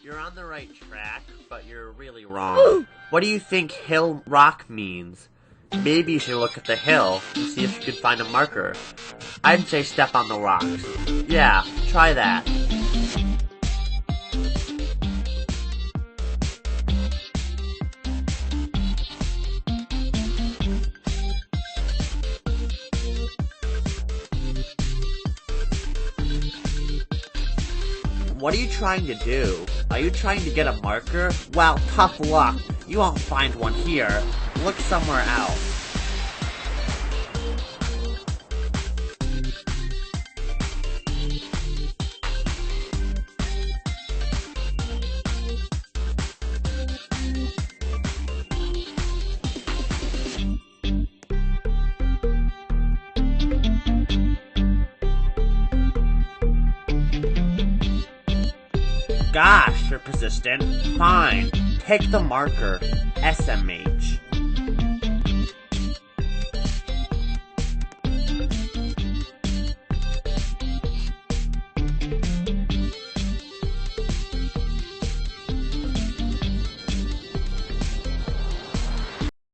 You're on the right track, but you're really wrong. What do you think hill rock means? Maybe you should look at the hill and see if you can find a marker. I'd say step on the rocks. Yeah, try that. What are you trying to do? Are you trying to get a marker? Well, tough luck. You won't find one here. Look somewhere else. Gosh, you're persistent. Fine. Take the marker. SMH.